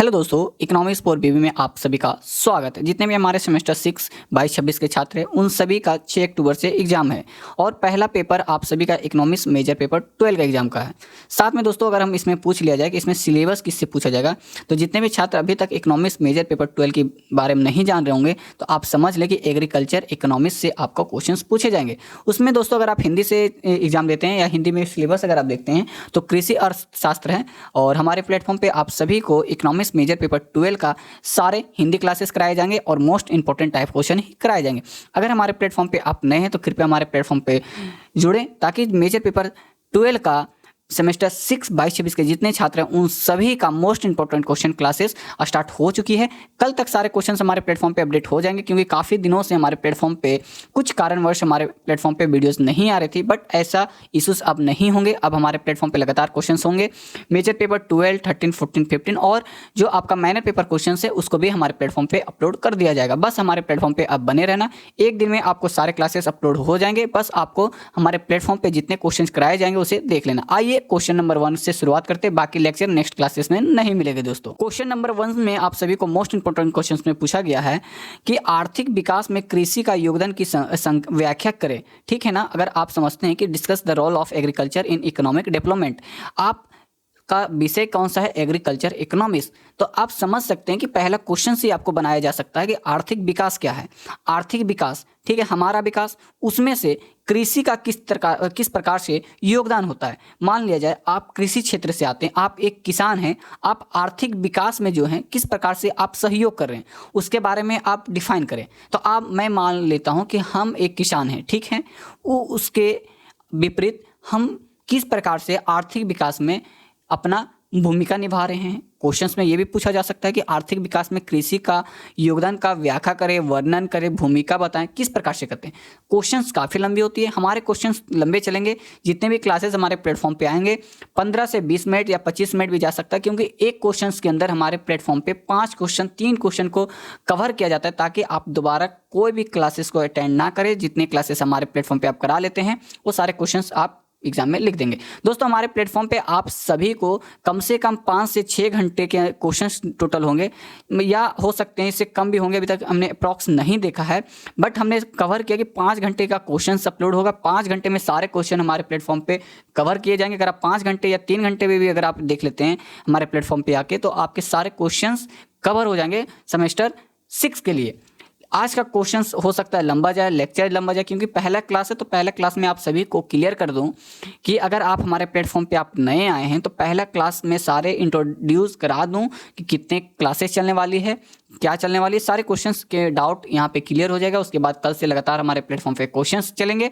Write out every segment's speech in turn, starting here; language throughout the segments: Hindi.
हेलो दोस्तों, इकोनॉमिक्स फॉर बीबी में आप सभी का स्वागत है। जितने भी हमारे सेमेस्टर 6 22-26 के छात्र हैं उन सभी का 6 अक्टूबर से एग्जाम है और पहला पेपर आप सभी का इकोनॉमिक्स मेजर पेपर 12 का एग्जाम का है। साथ में दोस्तों अगर हम इसमें पूछ लिया जाए कि इसमें सिलेबस किससे पूछा जाएगा, तो जितने भी छात्र अभी तक इकोनॉमिक्स मेजर पेपर 12 के बारे में नहीं जान रहे होंगे तो आप समझ लें कि एग्रीकल्चर इकोनॉमिक्स से आपका क्वेश्चन पूछे जाएंगे। उसमें दोस्तों अगर आप हिंदी से एग्जाम देते हैं या हिंदी में सिलेबस अगर आप देखते हैं तो कृषि अर्थशास्त्र है और हमारे प्लेटफॉर्म पे आप सभी को इकोनॉमिक्स मेजर पेपर 12 का सारे हिंदी क्लासेस कराए जाएंगे और मोस्ट इंपॉर्टेंट टाइप क्वेश्चन ही कराए जाएंगे। अगर हमारे प्लेटफॉर्म पे आप नए हैं तो कृपया हमारे प्लेटफॉर्म पे जुड़ें ताकि मेजर पेपर 12 का सेमेस्टर 6 22-26 के जितने छात्र हैं उन सभी का most important question classes start हो चुकी है। कल तक सारे क्वेश्चन हमारे प्लेटफॉर्म पे अपडेट हो जाएंगे क्योंकि काफ़ी दिनों से हमारे प्लेटफॉर्म पे कुछ कारणवश हमारे प्लेटफॉर्म पे वीडियोस नहीं आ रही थी, बट ऐसा इशूज़ अब नहीं होंगे। अब हमारे प्लेटफॉर्म पे लगातार क्वेश्चन होंगे मेजर पेपर 12, 13, 14, 15 और जो आपका माइनर पेपर क्वेश्चन है उसको भी हमारे प्लेटफॉर्म पे अपलोड कर दिया जाएगा। बस हमारे प्लेटफॉर्म पे अब बने रहना, एक दिन में आपको सारे क्लासेस अपलोड हो जाएंगे। बस आपको हमारे प्लेटफॉर्म पे जितने क्वेश्चन कराए जाएंगे उसे देख लेना। आइए क्वेश्चन नंबर 1 से शुरुआत करते हैं, बाकी लेक्चर नेक्स्ट क्लासेस में नहीं मिलेंगे दोस्तों। क्वेश्चन नंबर 1 में आप सभी को मोस्ट इंपोर्टेंट क्वेश्चंस में पूछा गया है कि आर्थिक विकास में कृषि का योगदान की व्याख्या करें। ठीक है ना। अगर आप समझते हैं कि discuss the role of agriculture in economic development, आप का विषय कौन सा है एग्रीकल्चर इकोनॉमिक्स, तो आप समझ सकते हैं कि पहला क्वेश्चन से आपको बनाया जा सकता है कि आर्थिक विकास क्या है। आर्थिक विकास, ठीक है, हमारा विकास, उसमें से कृषि का किस प्रकार से योगदान होता है। मान लिया जाए आप कृषि क्षेत्र से आते हैं, आप एक किसान हैं, आप आर्थिक विकास में जो है किस प्रकार से आप सहयोग कर रहे हैं उसके बारे में आप डिफाइन करें। तो मैं मान लेता हूं कि हम एक किसान हैं, ठीक है, उसके विपरीत हम किस प्रकार से आर्थिक विकास में अपना भूमिका निभा रहे हैं। क्वेश्चंस में ये भी पूछा जा सकता है कि आर्थिक विकास में कृषि का योगदान का व्याख्या करें, वर्णन करें, भूमिका बताएं, किस प्रकार से करते हैं। क्वेश्चंस काफ़ी लंबी होती है, हमारे क्वेश्चंस लंबे चलेंगे। जितने भी क्लासेस हमारे प्लेटफॉर्म पे आएंगे 15 से 20 मिनट या 25 मिनट भी जा सकता है, क्योंकि एक क्वेश्चंस के अंदर हमारे प्लेटफॉर्म पे 5 क्वेश्चन 3 क्वेश्चन को कवर किया जाता है ताकि आप दोबारा कोई भी क्लासेस को अटेंड ना करें। जितने क्लासेस हमारे प्लेटफॉर्म पर आप करा लेते हैं वो सारे क्वेश्चन आप एग्जाम में लिख देंगे। दोस्तों हमारे प्लेटफॉर्म पे आप सभी को कम से कम 5 से 6 घंटे के क्वेश्चंस टोटल होंगे या हो सकते हैं इससे कम भी होंगे। अभी तक हमने अप्रॉक्स नहीं देखा है, बट हमने कवर किया कि 5 घंटे का क्वेश्चन अपलोड होगा। 5 घंटे में सारे क्वेश्चन हमारे प्लेटफॉर्म पे कवर किए जाएंगे। अगर आप 5 घंटे या 3 घंटे में भी अगर आप देख लेते हैं हमारे प्लेटफॉर्म पे आके, तो आपके सारे क्वेश्चन कवर हो जाएंगे सेमेस्टर 6 के लिए। आज का क्वेश्चन हो सकता है लंबा जाए, लेक्चर लंबा जाए, क्योंकि पहला क्लास है। तो पहला क्लास में आप सभी को क्लियर कर दूं कि अगर आप हमारे प्लेटफॉर्म पे आप नए आए हैं तो पहला क्लास में सारे इंट्रोड्यूस करा दूं कि कितने क्लासेस चलने वाली है, क्या चलने वाली है। सारे क्वेश्चंस के डाउट यहाँ पे क्लियर हो जाएगा। उसके बाद कल से लगातार हमारे प्लेटफॉर्म पे क्वेश्चंस चलेंगे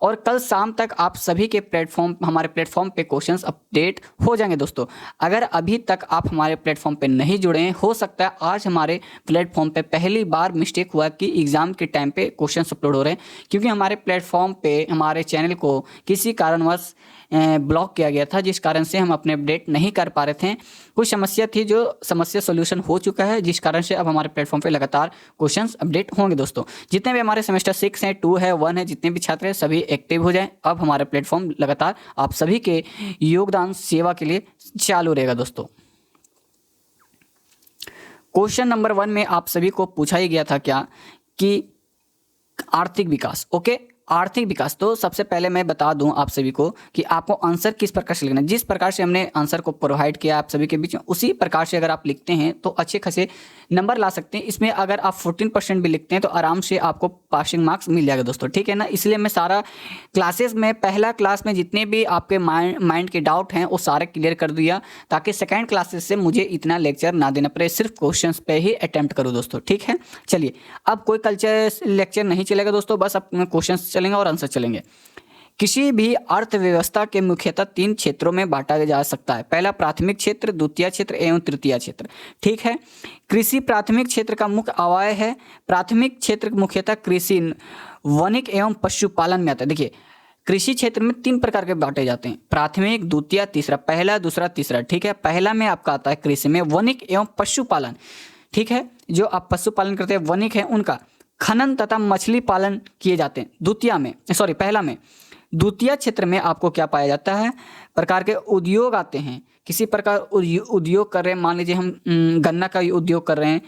और कल शाम तक आप सभी के हमारे प्लेटफॉर्म पे क्वेश्चंस अपडेट हो जाएंगे। दोस्तों अगर अभी तक आप हमारे प्लेटफॉर्म पे नहीं जुड़े हैं, हो सकता है आज हमारे प्लेटफॉर्म पे पहली बार मिस्टेक हुआ कि एग्जाम के टाइम पे क्वेश्चंस अपलोड हो रहे हैं, क्योंकि हमारे प्लेटफॉर्म पे हमारे चैनल को किसी कारणवश ब्लॉक किया गया था, जिस कारण से हम अपने अपडेट नहीं कर पा रहे थे। कुछ समस्या थी, जो समस्या सोल्यूशन हो चुका है, जिस कारण से अब हमारे प्लेटफॉर्म पे लगातार क्वेश्चंस अपडेट होंगे। दोस्तों जितने भी हमारे सेमेस्टर 6 है, 2 है, 1 है, जितने भी छात्र हैं सभी एक्टिव हो जाएं। अब हमारे प्लेटफॉर्म लगातार आप सभी के योगदान सेवा के लिए चालू रहेगा। दोस्तों क्वेश्चन नंबर 1 में आप सभी को पूछा ही गया था क्या कि आर्थिक विकास, ओके, आर्थिक विकास। तो सबसे पहले मैं बता दूं आप सभी को कि आपको आंसर किस प्रकार से लिखना है। जिस प्रकार से हमने आंसर को प्रोवाइड किया आप सभी के बीच में, उसी प्रकार से अगर आप लिखते हैं तो अच्छे खासे नंबर ला सकते हैं। इसमें अगर आप 14% भी लिखते हैं तो आराम से आपको पासिंग मार्क्स मिल जाएगा दोस्तों, ठीक है ना। इसलिए मैं सारा क्लासेस में पहला क्लास में जितने भी आपके माइंड के डाउट हैं वो सारे क्लियर कर दिया, ताकि सेकेंड क्लासेस से मुझे इतना लेक्चर ना देना पड़े, सिर्फ क्वेश्चन पे ही अटेम्प्ट करूँ दोस्तों, ठीक है। चलिए अब कोई कल्चर लेक्चर नहीं चलेगा दोस्तों, बस अब क्वेश्चन चलेंगे और आंसर चलेंगे। किसी भी अर्थव्यवस्था के मुख्यतः 3 क्षेत्रों में बांटा जा सकता है। पहला प्राथमिक क्षेत्र, द्वितीय क्षेत्र एवं तृतीय क्षेत्र, ठीक है। कृषि प्राथमिक क्षेत्र का मुख्य अवयव है। प्राथमिक क्षेत्र मुख्यतः कृषि, वनिक एवं पशुपालन में आता है। देखिए कृषि क्षेत्र में 3 प्रकार के बांटे जाते हैं, प्राथमिक, द्वितीय, तीसरा। पहला, दूसरा, तीसरा, ठीक है। पहला में आपका आता है कृषि में वनिक एवं पशुपालन, ठीक है। जो आप पशुपालन करते हैं वनिक है उनका खनन तथा मछली पालन किए जाते हैं। पहला में। द्वितीय क्षेत्र में आपको क्या पाया जाता है, प्रकार के उद्योग आते हैं, किसी प्रकार उद्योग कर रहे हैं, मान लीजिए हम गन्ना का उद्योग कर रहे हैं,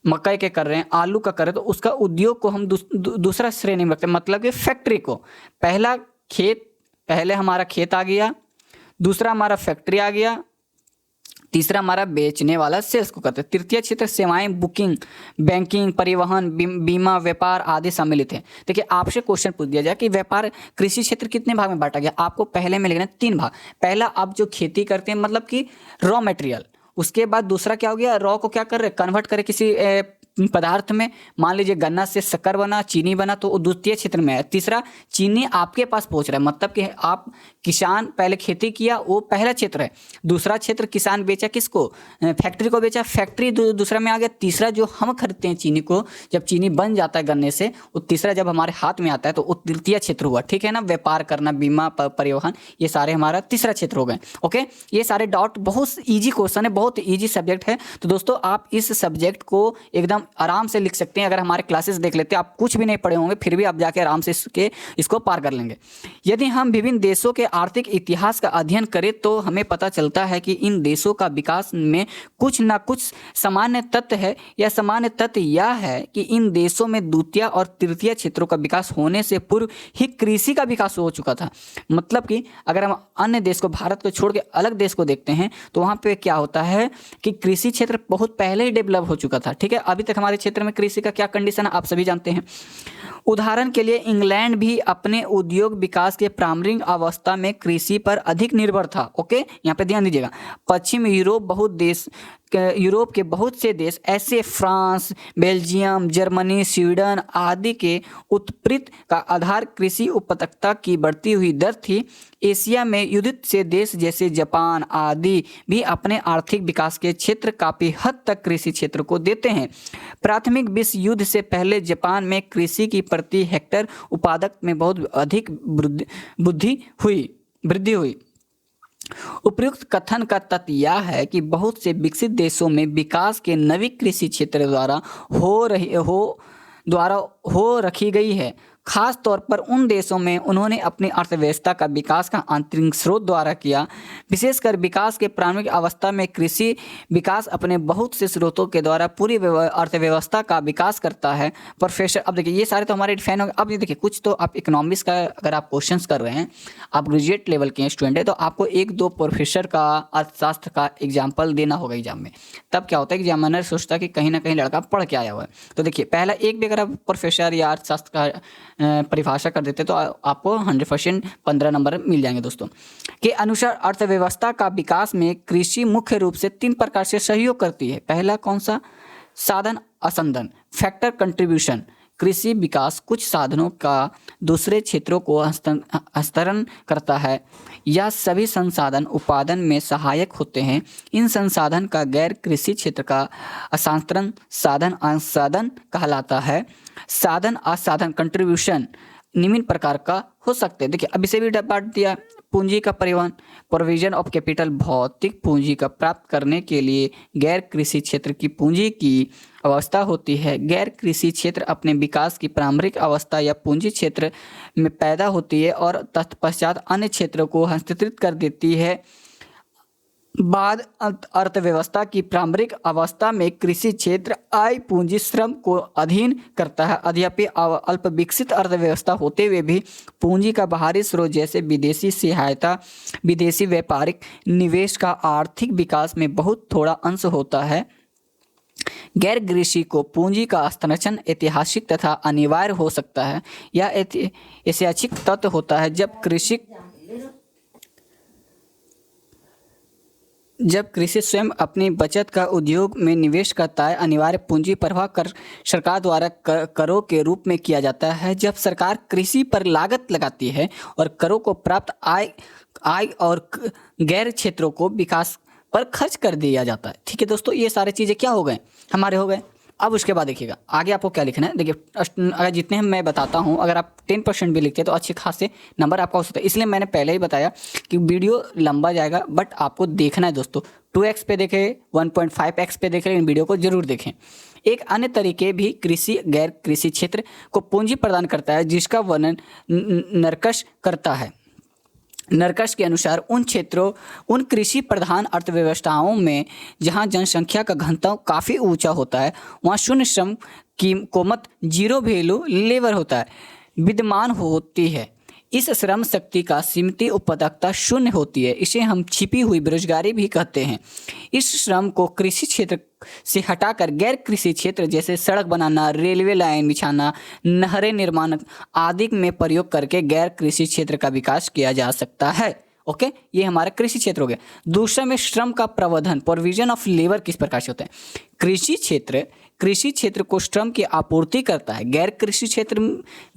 मकई के कर रहे हैं, आलू का कर रहे हैं, तो उसका उद्योग को हम दूसरा श्रेणी में रखते हैं, मतलब कि फैक्ट्री को। पहले हमारा खेत आ गया, दूसरा हमारा फैक्ट्री आ गया, तीसरा हमारा बेचने वाला सेल्स को करते हैं। तृतीय क्षेत्र सेवाएं, बुकिंग, बैंकिंग, परिवहन, बीमा, व्यापार आदि सम्मिलित है। देखिए आपसे क्वेश्चन पूछ दिया जाए कि व्यापार कृषि क्षेत्र कितने भाग में बांटा गया, आपको पहले में लिखना है 3 भाग। पहला आप जो खेती करते हैं मतलब कि रॉ मटेरियल, उसके बाद दूसरा क्या हो गया, रॉ को क्या कर रहे हैं, कन्वर्ट करें किसी पदार्थ में, मान लीजिए गन्ना से शक्कर बना, चीनी बना, तो वो द्वितीय क्षेत्र में है। तीसरा चीनी आपके पास पहुंच रहा है, मतलब कि आप किसान पहले खेती किया, वो पहला क्षेत्र है। दूसरा क्षेत्र किसान बेचा किसको, फैक्ट्री को बेचा, फैक्ट्री दूसरा में आ गया। तीसरा जो हम खरीदते हैं चीनी को, जब चीनी बन जाता है गन्ने से, वो तीसरा जब हमारे हाथ में आता है तो वो तृतीय क्षेत्र हुआ, ठीक है ना। व्यापार करना, बीमा, परिवहन, ये सारे हमारा तीसरा क्षेत्र हो गए। ओके, ये सारे डॉट बहुत ईजी क्वेश्चन है, बहुत ईजी सब्जेक्ट है। तो दोस्तों आप इस सब्जेक्ट को एकदम आराम से लिख सकते हैं। अगर हमारे क्लासेस देख लेते हैं, आप कुछ भी नहीं पढ़े होंगे, फिर भी आप जाके आराम से इसको पार कर लेंगे। यदि हम विभिन्न देशों के आर्थिक इतिहास का अध्ययन करें तो हमें पता चलता है कि इन देशों का विकास में कुछ ना कुछ सामान्य तत्व है। यह सामान्य तत्व यह है कि इन देशों में द्वितीय और तृतीय क्षेत्रों का विकास होने से पूर्व ही कृषि का विकास हो चुका था। मतलब कि अगर हम अन्य देश को, भारत को छोड़ के अलग देश को देखते हैं तो वहाँ पे क्या होता है कि कृषि क्षेत्र बहुत पहले ही डेवलप हो चुका था, ठीक है। अभी तक हमारे क्षेत्र में कृषि का क्या कंडीशन है आप सभी जानते हैं। उदाहरण के लिए इंग्लैंड भी अपने उद्योग विकास के प्रारंभिक अवस्था में कृषि पर अधिक निर्भर था। ओके, यहाँ पे ध्यान दीजिएगा। पश्चिम यूरोप के बहुत से देश ऐसे, फ्रांस, बेल्जियम, जर्मनी, स्वीडन आदि के उत्पत्ति का आधार कृषि उत्पादकता की बढ़ती हुई दर थी। एशिया में युद्ध से देश जैसे जापान आदि भी अपने आर्थिक विकास के क्षेत्र काफ़ी हद तक कृषि क्षेत्र को देते हैं। प्राथमिक विश्व युद्ध से पहले जापान में कृषि की प्रति हेक्टेयर उत्पादक में बहुत अधिक वृद्धि हुई। उपयुक्त कथन का तथ्य यह है कि बहुत से विकसित देशों में विकास के नवी कृषि क्षेत्र द्वारा हो रखी गई है। खास तौर पर उन देशों में उन्होंने अपनी अर्थव्यवस्था का विकास का आंतरिक स्रोत द्वारा किया। विशेषकर विकास के प्रारंभिक अवस्था में कृषि विकास अपने बहुत से स्रोतों के द्वारा पूरी अर्थव्यवस्था का विकास करता है। प्रोफेसर, अब देखिए ये सारे तो हमारे डिफाइन हो गए। अब ये देखिए कुछ तो आप इकोनॉमिक्स का अगर आप क्वेश्चंस कर रहे हैं, आप ग्रेजुएट लेवल के स्टूडेंट है, तो आपको 1-2 प्रोफेसर का अर्थशास्त्र का एग्जाम्पल देना होगा एग्जाम में। तब क्या होता है, एग्जामिनर सोचता है कि कहीं ना कहीं लड़का पढ़ के आया हुआ है। तो देखिए पहला एक भी अगर आप प्रोफेसर या अर्थशास्त्र का परिभाषा कर देते तो आपको 100% 15 नंबर मिल जाएंगे। दोस्तों के अनुसार अर्थव्यवस्था का विकास में कृषि मुख्य रूप से 3 प्रकार से सहयोग करती है। पहला कौन सा, साधन असंदन, फैक्टर कंट्रीब्यूशन। कृषि विकास कुछ साधनों का दूसरे क्षेत्रों को हस्तांतरण करता है। यह सभी संसाधन उत्पादन में सहायक होते हैं। इन संसाधन का गैर कृषि क्षेत्र का हस्तांतरण साधन अंशसाधन कहलाता है। साधन असाधन कंट्रीब्यूशन निम्न प्रकार का हो सकते हैं। देखिए अब इसे भी बांट दिया। पूंजी का परिवहन, प्रोविजन ऑफ कैपिटल, भौतिक पूंजी का प्राप्त करने के लिए गैर कृषि क्षेत्र की पूंजी की अवस्था होती है। गैर कृषि क्षेत्र अपने विकास की प्रारंभिक अवस्था या पूंजी क्षेत्र में पैदा होती है और तत्पश्चात अन्य क्षेत्रों को हस्तांतरित कर देती है। बाद अर्थव्यवस्था की प्रारंभिक अवस्था में कृषि क्षेत्र आय, पूंजी, श्रम को अधीन करता है। यद्यपि अल्प विकसित अर्थव्यवस्था होते हुए भी पूंजी का बाहरी स्रोत जैसे विदेशी सहायता, विदेशी व्यापारिक निवेश का आर्थिक विकास में बहुत थोड़ा अंश होता है। गैर कृषि को पूंजी का हस्तांतरण ऐतिहासिक तथा अनिवार्य हो सकता है। यह ऐतिहासिक तत्व होता है जब कृषि स्वयं अपनी बचत का उद्योग में निवेश करता है। अनिवार्य पूंजी प्रवाह कर सरकार द्वारा करों के रूप में किया जाता है। जब सरकार कृषि पर लागत लगाती है और करों को प्राप्त आय और गैर क्षेत्रों को विकास पर खर्च कर दिया जाता है। ठीक है दोस्तों, ये सारी चीज़ें क्या हो गए, हमारे हो गए। अब उसके बाद देखिएगा आगे आपको क्या लिखना है। देखिए अगर जितने मैं बताता हूँ, अगर आप 10% भी लिखते हैं तो अच्छे खासे नंबर आपका हो सकता है। इसलिए मैंने पहले ही बताया कि वीडियो लंबा जाएगा, बट आपको देखना है दोस्तों। 2x पे देखें, 1.5x पे देखें, इन वीडियो को जरूर देखें। एक अन्य तरीके भी कृषि गैर कृषि क्षेत्र को पूंजी प्रदान करता है, जिसका वर्णन नरकश करता है। नरकश के अनुसार उन कृषि प्रधान अर्थव्यवस्थाओं में जहां जनसंख्या का घनत्व काफ़ी ऊंचा होता है, वहां शून्य श्रम की कोमत जीरो वैल्यू लेबर होता है विद्यमान होती है। इस श्रम शक्ति का सीमित उत्पादकता शून्य होती है। इसे हम छिपी हुई बेरोजगारी भी कहते हैं। इस श्रम को कृषि क्षेत्र से हटाकर गैर कृषि क्षेत्र जैसे सड़क बनाना, रेलवे लाइन बिछाना, नहरें निर्माण आदि में प्रयोग करके गैर कृषि क्षेत्र का विकास किया जा सकता है। ओके, ये हमारा कृषि क्षेत्र हो गया। दूसरा में श्रम का प्रबंधन, प्रोविजन ऑफ लेबर किस प्रकार से होता है। कृषि क्षेत्र को श्रम की आपूर्ति करता है। गैर कृषि क्षेत्र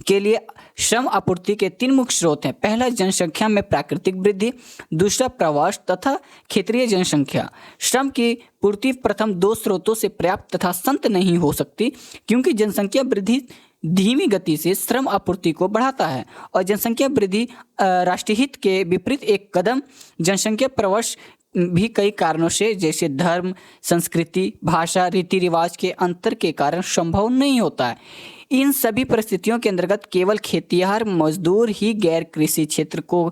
के लिए श्रम आपूर्ति के 3 मुख्य स्रोत हैं। पहला, जनसंख्या में प्राकृतिक वृद्धि, दूसरा प्रवास तथा क्षेत्रीय जनसंख्या। श्रम की पूर्ति प्रथम 2 स्रोतों से पर्याप्त तथा संत नहीं हो सकती, क्योंकि जनसंख्या वृद्धि धीमी गति से श्रम आपूर्ति को बढ़ाता है और जनसंख्या वृद्धि राष्ट्रीय हित के विपरीत एक कदम। जनसंख्या प्रवश भी कई कारणों से, जैसे धर्म, संस्कृति, भाषा, रीति रिवाज के अंतर के कारण संभव नहीं होता है। इन सभी परिस्थितियों के अंतर्गत केवल खेतिहर मजदूर ही गैर कृषि क्षेत्र को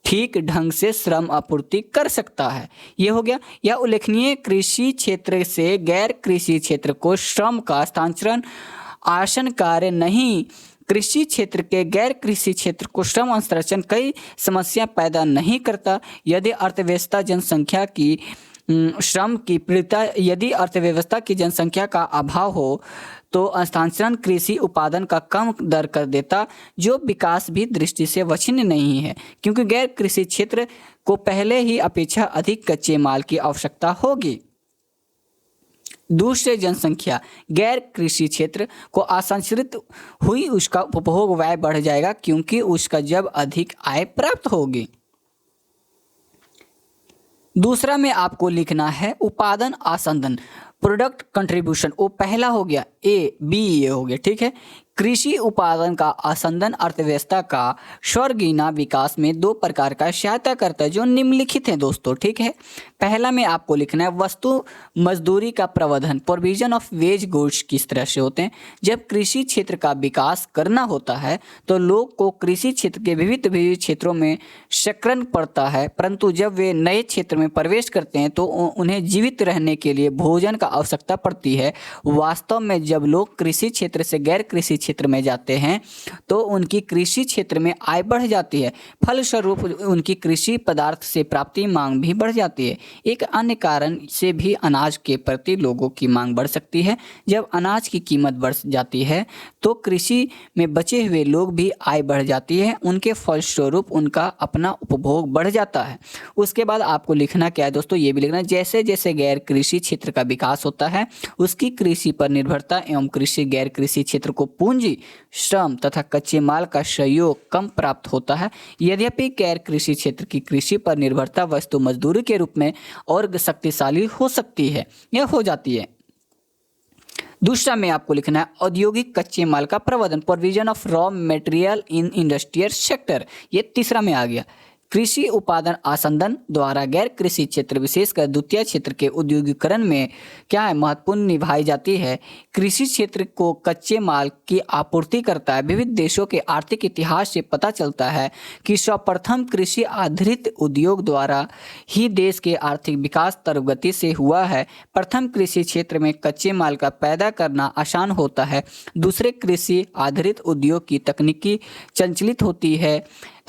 ठीक ढंग से श्रम आपूर्ति कर सकता है। ये हो गया। यह उल्लेखनीय कृषि क्षेत्र से गैर कृषि क्षेत्र को श्रम का हस्तांतरण आसन कार्य नहीं। कृषि क्षेत्र के गैर कृषि क्षेत्र को श्रम हस्तांतरण कई समस्या पैदा नहीं करता। यदि अर्थव्यवस्था की जनसंख्या का अभाव हो तो हस्तांतरण कृषि उत्पादन का कम दर कर देता, जो विकास भी दृष्टि से वांछनीय नहीं है, क्योंकि गैर कृषि क्षेत्र को पहले ही अपेक्षा अधिक कच्चे माल की आवश्यकता होगी। दूसरे, जनसंख्या गैर कृषि क्षेत्र को आसांतरित हुई उसका उपभोग व्यय बढ़ जाएगा, क्योंकि उसका जब अधिक आय प्राप्त होगी। दूसरा में आपको लिखना है उत्पादन आसंदन, प्रोडक्ट कंट्रीब्यूशन। वो पहला हो गया, ये हो गया, ठीक है। कृषि उत्पादन का आसंदन अर्थव्यवस्था का स्वर्गीना विकास में 2 प्रकार का सहायता करता है, जो निम्नलिखित हैं दोस्तों, ठीक है। पहला में आपको लिखना है वस्तु मजदूरी का प्रबंधन, प्रोविजन ऑफ वेज गुड्स किस तरह से होते हैं। जब कृषि क्षेत्र का विकास करना होता है तो लोग को कृषि क्षेत्र के विविध क्षेत्रों में चक्रण पड़ता है, परंतु जब वे नए क्षेत्र में प्रवेश करते हैं तो उन्हें जीवित रहने के लिए भोजन का आवश्यकता पड़ती है। वास्तव में जब लोग कृषि क्षेत्र से गैर कृषि क्षेत्र में जाते हैं तो उनकी कृषि क्षेत्र में आय बढ़ जाती है, फलस्वरूप उनकी कृषि पदार्थ से प्राप्ति मांग भी बढ़ जाती है। एक अन्य कारण से भी अनाज के प्रति लोगों की मांग बढ़ सकती है। जब अनाज की कीमत बढ़ जाती है तो कृषि में बचे हुए लोग भी आय बढ़ जाती है, उनके फलस्वरूप उनका अपना उपभोग बढ़ जाता है। उसके बाद आपको लिखना क्या है दोस्तों, ये भी लिखना, जैसे जैसे गैर कृषि क्षेत्र का विकास होता है उसकी कृषि पर निर्भरता एवं कृषि गैर कृषि क्षेत्र को पूंजी, श्रम तथा कच्चे माल का सहयोग कम प्राप्त होता है। यद्यपि गैर कृषि क्षेत्र की कृषि पर निर्भरता वस्तु मजदूरी के रूप में और शक्तिशाली हो सकती है या हो जाती है। दूसरा में आपको लिखना है औद्योगिक कच्चे माल का प्रबंधन, provision of raw material in industrial sector. ये तीसरा में आ गया। कृषि उत्पादन आसंदन द्वारा गैर कृषि क्षेत्र विशेषकर द्वितीय क्षेत्र के उद्योगीकरण में क्या है महत्वपूर्ण निभाई जाती है। कृषि क्षेत्र को कच्चे माल की आपूर्ति करता है। विविध देशों के आर्थिक इतिहास से पता चलता है कि सर्वप्रथम कृषि आधारित उद्योग द्वारा ही देश के आर्थिक विकास त्वरित से हुआ है। प्रथम कृषि क्षेत्र में कच्चे माल का पैदा करना आसान होता है। दूसरे कृषि आधारित उद्योग की तकनीकी संचालित होती है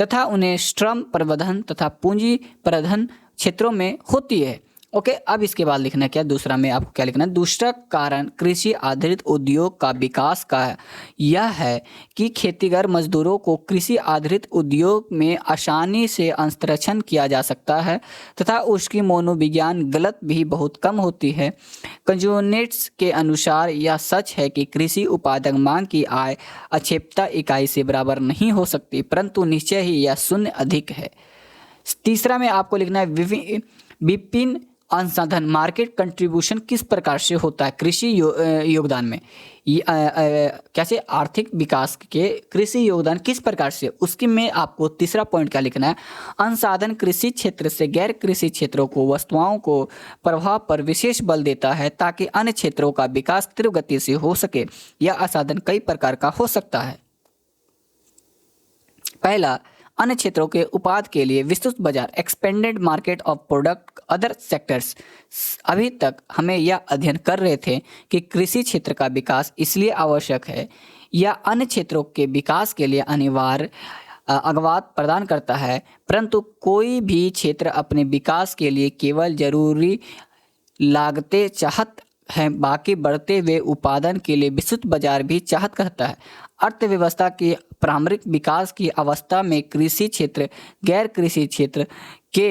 तथा उन्हें श्रम प्रबंधन तथा पूंजी प्रबंधन क्षेत्रों में होती है। ओके, अब इसके बाद लिखना क्या, दूसरा में आपको क्या लिखना है। दूसरा कारण कृषि आधारित उद्योग का विकास का यह है कि खेतीगर मजदूरों को कृषि आधारित उद्योग में आसानी से अंतरक्षण किया जा सकता है तथा उसकी मनोविज्ञान गलत भी बहुत कम होती है। कंजूनेट्स के अनुसार यह सच है कि कृषि उत्पादक मांग की आय अक्षेपता इकाई से बराबर नहीं हो सकती, परंतु निश्चय ही यह शून्य अधिक है। तीसरा में आपको लिखना है विभिन्न अंशदान, मार्केट कंट्रीब्यूशन किस प्रकार से होता है कृषि योगदान में। कैसे आर्थिक विकास के कृषि योगदान किस प्रकार से, उसके में आपको तीसरा पॉइंट क्या लिखना है। अंशदान कृषि क्षेत्र से गैर कृषि क्षेत्रों को वस्तुओं को प्रभाव पर विशेष बल देता है ताकि अन्य क्षेत्रों का विकास तीव्र गति से हो सके। यह अंशदान कई प्रकार का हो सकता है। पहला, अन्य क्षेत्रों के उत्पाद के लिए विस्तृत बाजार, expanded market of product other sectors. अभी तक हम यह अध्ययन कर रहे थे कि कृषि क्षेत्र का विकास इसलिए आवश्यक है या अन्य क्षेत्रों के विकास के लिए अनिवार्य अगवात प्रदान करता है, परंतु कोई भी क्षेत्र अपने विकास के लिए केवल जरूरी लागतें चाहत है, बाकी बढ़ते हुए उत्पादन के लिए विस्तृत बाजार भी चाहत करता है। अर्थव्यवस्था के प्रारंभिक विकास की अवस्था में कृषि क्षेत्र गैर कृषि क्षेत्र के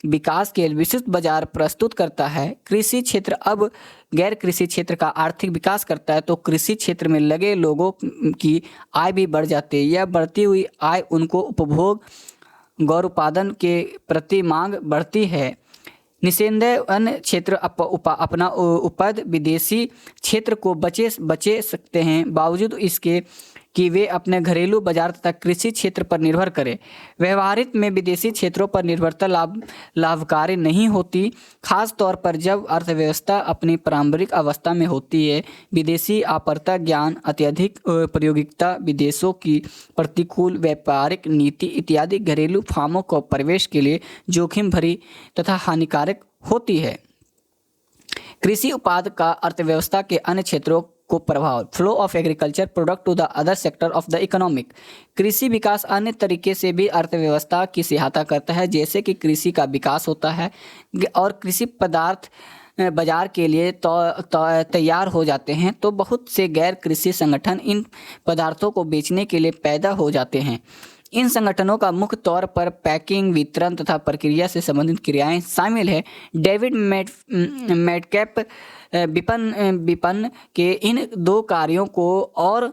विकास के विस्तृत बाजार प्रस्तुत करता है। कृषि क्षेत्र अब गैर कृषि क्षेत्र का आर्थिक विकास करता है तो कृषि क्षेत्र में लगे लोगों की आय भी बढ़ जाती है। यह बढ़ती हुई आय उनको उपभोग गौर उत्पादन के प्रति मांग बढ़ती है। निस्संदेह अन्य क्षेत्र अपना उपज विदेशी क्षेत्र को बचे सकते हैं, बावजूद इसके कि वे अपने घरेलू बाजार तथा कृषि क्षेत्र पर निर्भर करें। व्यवहारिक में विदेशी क्षेत्रों पर निर्भरता लाभकारी नहीं होती, खास तौर पर जब अर्थव्यवस्था अपनी प्रारंभिक अवस्था में होती है। विदेशी आपर्ता ज्ञान, अत्यधिक प्रायोगिकता, विदेशों की प्रतिकूल व्यापारिक नीति इत्यादि घरेलू फर्मों को प्रवेश के लिए जोखिम भरी तथा हानिकारक होती है। कृषि उत्पाद का अर्थव्यवस्था के अन्य क्षेत्रों को प्रभाव, flow of agriculture product to the other sector of the economic. कृषि विकास अन्य तरीके से भी अर्थव्यवस्था की सहायता करता है, जैसे कि कृषि का विकास होता है और कृषि पदार्थ बाजार के लिए तैयार हो जाते हैं तो बहुत से गैर कृषि संगठन इन पदार्थों को बेचने के लिए पैदा हो जाते हैं। इन संगठनों का मुख्य तौर पर पैकिंग, वितरण तथा प्रक्रिया से संबंधित क्रियाएं शामिल है। डेविड मेडकैप विपणन के इन दो कार्यों को और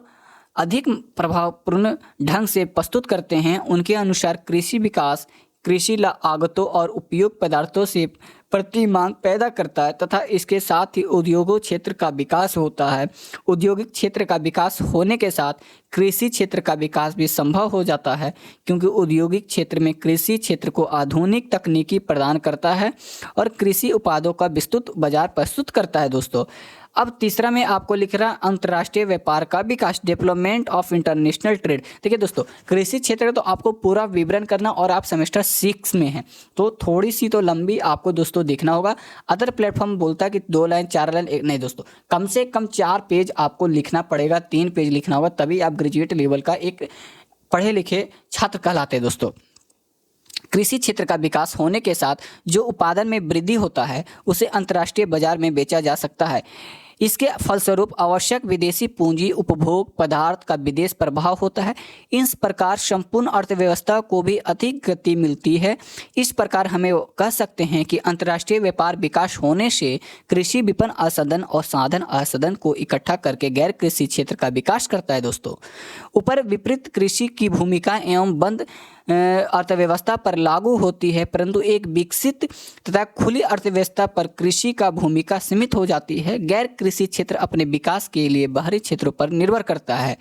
अधिक प्रभावपूर्ण ढंग से प्रस्तुत करते हैं। उनके अनुसार कृषि विकास कृषि लागतों और उपयोग पदार्थों से प्रति मांग पैदा करता है तथा इसके साथ ही उद्योगों क्षेत्र का विकास होता है। औद्योगिक क्षेत्र का विकास होने के साथ कृषि क्षेत्र का विकास भी संभव हो जाता है, क्योंकि औद्योगिक क्षेत्र में कृषि क्षेत्र को आधुनिक तकनीकी प्रदान करता है और कृषि उत्पादों का विस्तृत बाजार प्रस्तुत करता है। दोस्तों, अब तीसरा में आपको लिख रहा अंतर्राष्ट्रीय व्यापार का विकास, डेवलपमेंट ऑफ इंटरनेशनल ट्रेड। देखिए दोस्तों, कृषि क्षेत्र तो आपको पूरा विवरण करना और आप सेमेस्टर 6 में हैं तो थोड़ी सी तो लंबी आपको दोस्तों देखना होगा। अदर प्लेटफॉर्म बोलता है कि 2 लाइन 4 लाइन नहीं दोस्तों, कम से कम 4 पेज आपको लिखना पड़ेगा, 3 पेज लिखना होगा, तभी आप ग्रेजुएट लेवल का एक पढ़े लिखे छात्र कहलाते हैं। दोस्तों, कृषि क्षेत्र का विकास होने के साथ जो उत्पादन में वृद्धि होता है उसे अंतर्राष्ट्रीय बाजार में बेचा जा सकता है। इसके फलस्वरूप आवश्यक विदेशी पूंजी उपभोग पदार्थ का विदेश प्रभाव होता है। इस प्रकार संपूर्ण अर्थव्यवस्था को भी अधिक गति मिलती है। इस प्रकार हमें कह सकते हैं कि अंतर्राष्ट्रीय व्यापार विकास होने से कृषि विपणन असंदन और साधन असंदन को इकट्ठा करके गैर कृषि क्षेत्र का विकास करता है। दोस्तों, ऊपर विपरीत कृषि की भूमिका एवं बंद अर्थव्यवस्था पर लागू होती है, परंतु एक विकसित तथा खुली अर्थव्यवस्था पर कृषि का भूमिका सीमित हो जाती है। गैर कृषि क्षेत्र अपने विकास के लिए बाहरी क्षेत्रों पर निर्भर करता है।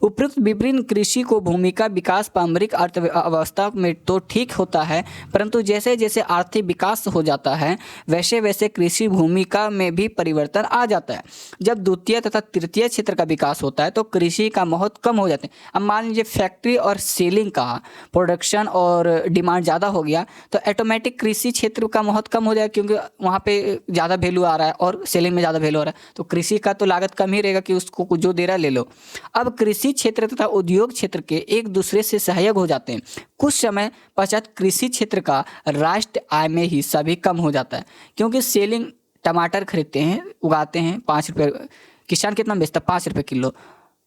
उपयुक्त विभिन्न कृषि को भूमिका विकास प्रारंभिक अर्थव्यवस्था में तो ठीक होता है, परंतु जैसे जैसे आर्थिक विकास हो जाता है वैसे वैसे कृषि भूमिका में भी परिवर्तन आ जाता है। जब द्वितीय तथा तृतीय क्षेत्र का विकास होता है तो कृषि का महत्व कम हो जाते हैं। अब मान लीजिए फैक्ट्री और सेलिंग का प्रोडक्शन और डिमांड ज़्यादा हो गया तो ऑटोमेटिक कृषि क्षेत्र का महत्व कम हो जाएगा, क्योंकि वहाँ पे ज़्यादा वैल्यू आ रहा है और सेलिंग में ज़्यादा वैल्यू आ रहा है, तो कृषि का तो लागत कम ही रहेगा कि उसको जो दे रहा है ले लो। अब कृषि क्षेत्र तथा उद्योग क्षेत्र के एक दूसरे से सहयोग हो जाते हैं। कुछ समय पश्चात कृषि क्षेत्र का राष्ट्र आय में हिस्सा भी कम हो जाता है, क्योंकि सेलिंग टमाटर खरीदते हैं, उगाते हैं 5 रुपये, किसान कितना बेचता है 5 रुपये किलो,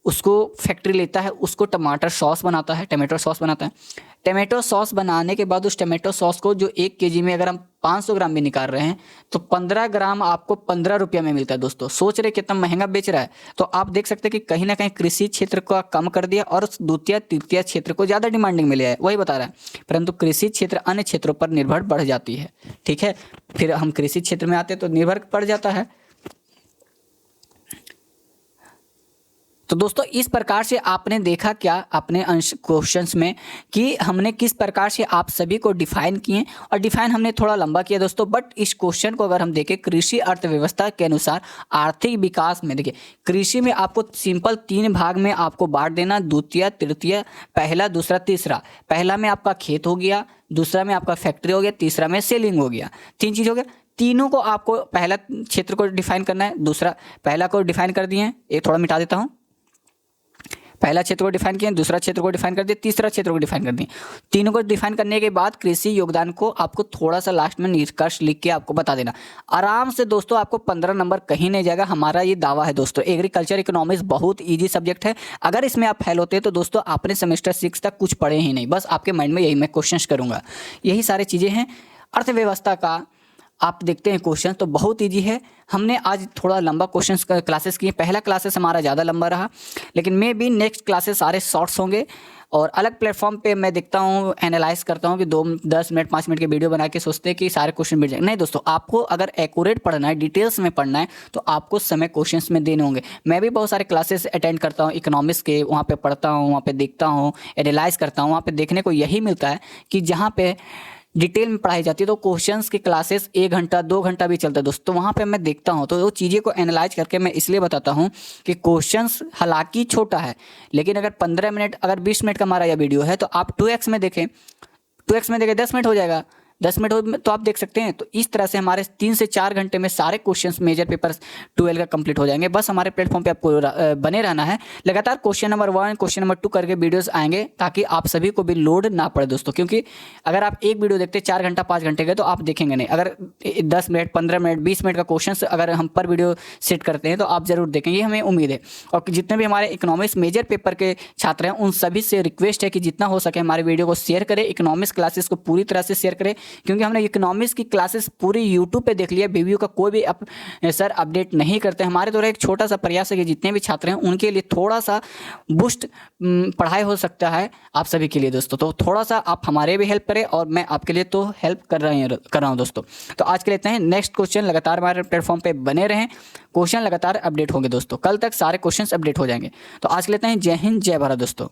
उसको फैक्ट्री लेता है, उसको टमाटर सॉस बनाता है, टमाटो सॉस बनाता है। टमाटो सॉस बनाने के बाद उस टमाटो सॉस को जो 1 केजी में अगर हम 500 ग्राम भी निकाल रहे हैं तो 15 ग्राम आपको 15 रुपये में मिलता है। दोस्तों, सोच रहे कितना महंगा बेच रहा है। तो आप देख सकते हैं कि कहीं ना कहीं कृषि क्षेत्र को कम कर दिया और द्वितीय तृतीय क्षेत्र को ज़्यादा डिमांडिंग मिल है, वही बता रहा है। परंतु कृषि क्षेत्र अन्य क्षेत्रों पर निर्भर बढ़ जाती है। ठीक है, फिर हम कृषि क्षेत्र में आते हैं तो निर्भर पड़ जाता है। तो दोस्तों इस प्रकार से आपने देखा क्या अपने अंश क्वेश्चंस में कि हमने किस प्रकार से आप सभी को डिफाइन किए, और डिफाइन हमने थोड़ा लंबा किया दोस्तों, बट इस क्वेश्चन को अगर हम देखें कृषि अर्थव्यवस्था के अनुसार आर्थिक विकास में, देखिए कृषि में आपको सिंपल 3 भाग में आपको बांट देना, द्वितीय तृतीय, पहला दूसरा तीसरा। पहला में आपका खेत हो गया, दूसरा में आपका फैक्ट्री हो गया, तीसरा में सेलिंग हो गया, 3 चीज़ हो गया। तीनों को आपको पहला क्षेत्र को डिफाइन करना है, दूसरा पहला को डिफाइन कर दिए हैं, ये थोड़ा मिटा देता हूँ, पहला क्षेत्र को डिफाइन किया, दूसरा क्षेत्र को डिफाइन कर दिया, तीसरा क्षेत्र को डिफाइन कर दिया। तीनों को डिफाइन करने के बाद कृषि योगदान को आपको थोड़ा सा लास्ट में निष्कर्ष लिख के आपको बता देना। आराम से दोस्तों आपको 15 नंबर कहीं नहीं जाएगा, हमारा ये दावा है दोस्तों। एग्रीकल्चर इकोनॉमिक्स बहुत ईजी सब्जेक्ट है, अगर इसमें आप फेल होते हैं तो दोस्तों आपने सेमेस्टर 6 तक कुछ पढ़े ही नहीं, बस आपके माइंड में यही मैं क्वेश्चन करूँगा, यही सारी चीज़ें हैं। अर्थव्यवस्था का आप देखते हैं क्वेश्चन तो बहुत इजी है। हमने आज थोड़ा लंबा क्वेश्चंस क्लासेस किए, पहला क्लासेस हमारा ज़्यादा लंबा रहा, लेकिन मे बी नेक्स्ट क्लासेस सारे शॉर्ट्स होंगे। और अलग प्लेटफॉर्म पे मैं देखता हूँ, एनालाइज करता हूँ कि 10 मिनट 5 मिनट के वीडियो बना के सोचते हैं कि सारे क्वेश्चन मिल जाए। नहीं दोस्तों, आपको अगर एक्यूरेट पढ़ना है, डिटेल्स में पढ़ना है, तो आपको समय क्वेश्चंस में देने होंगे। मैं भी बहुत सारे क्लासेस अटेंड करता हूँ इकोनॉमिक्स के, वहाँ पे पढ़ता हूँ, वहाँ पे देखता हूँ, एनालाइज करता हूँ। वहाँ पे देखने को यही मिलता है कि जहाँ पे डिटेल में पढ़ाई जाती है तो क्वेश्चंस की क्लासेस 1 घंटा 2 घंटा भी चलता है दोस्तों। वहाँ पे मैं देखता हूँ तो वो चीज़ें को एनालाइज करके मैं इसलिए बताता हूँ कि क्वेश्चंस हालांकि छोटा है, लेकिन अगर 15 मिनट अगर 20 मिनट का हमारा यह वीडियो है तो आप 2x में देखें, 2x में देखें 10 मिनट हो जाएगा, 10 मिनट हो तो आप देख सकते हैं। तो इस तरह से हमारे 3 से 4 घंटे में सारे क्वेश्चंस मेजर पेपर 12 का कंप्लीट हो जाएंगे। बस हमारे प्लेटफॉर्म पे आपको बने रहना है, लगातार क्वेश्चन नंबर 1 क्वेश्चन नंबर 2 करके वीडियोस आएंगे ताकि आप सभी को भी लोड ना पड़े दोस्तों। क्योंकि अगर आप एक वीडियो देखते 4 घंटा 5 घंटे के तो आप देखेंगे नहीं। अगर 10 मिनट 15 मिनट 20 मिनट का क्वेश्चन अगर हम पर वीडियो सेट करते हैं तो आप जरूर देखें, ये हमें उम्मीद है। और जितने भी हमारे इकोनॉमिक्स मेजर पेपर के छात्र हैं उन सभी से रिक्वेस्ट है कि जितना हो सके हमारे वीडियो को शेयर करें, इकोनॉमिक्स क्लासेस को पूरी तरह से शेयर करें। क्योंकि हमने इकोनॉमिक्स की क्लासेस पूरी यूट्यूब पे देख लिया, बीवीयू का कोई भी सर अपडेट नहीं करते। हमारे द्वारा एक छोटा सा प्रयास है कि जितने भी छात्र हैं उनके लिए थोड़ा सा बूस्ट पढ़ाई हो सकता है आप सभी के लिए दोस्तों। तो थोड़ा सा आप हमारे भी हेल्प करें और मैं आपके लिए तो हेल्प कर रहा हूँ दोस्तों। तो आज के लिए इतना ही, नेक्स्ट क्वेश्चन लगातार हमारे प्लेटफॉर्म पे बने रहें, क्वेश्चन लगातार अपडेट होंगे दोस्तों, कल तक सारे क्वेश्चन अपडेट हो जाएंगे। तो आज के लिए इतना ही, जय हिंद जय भारत दोस्तों।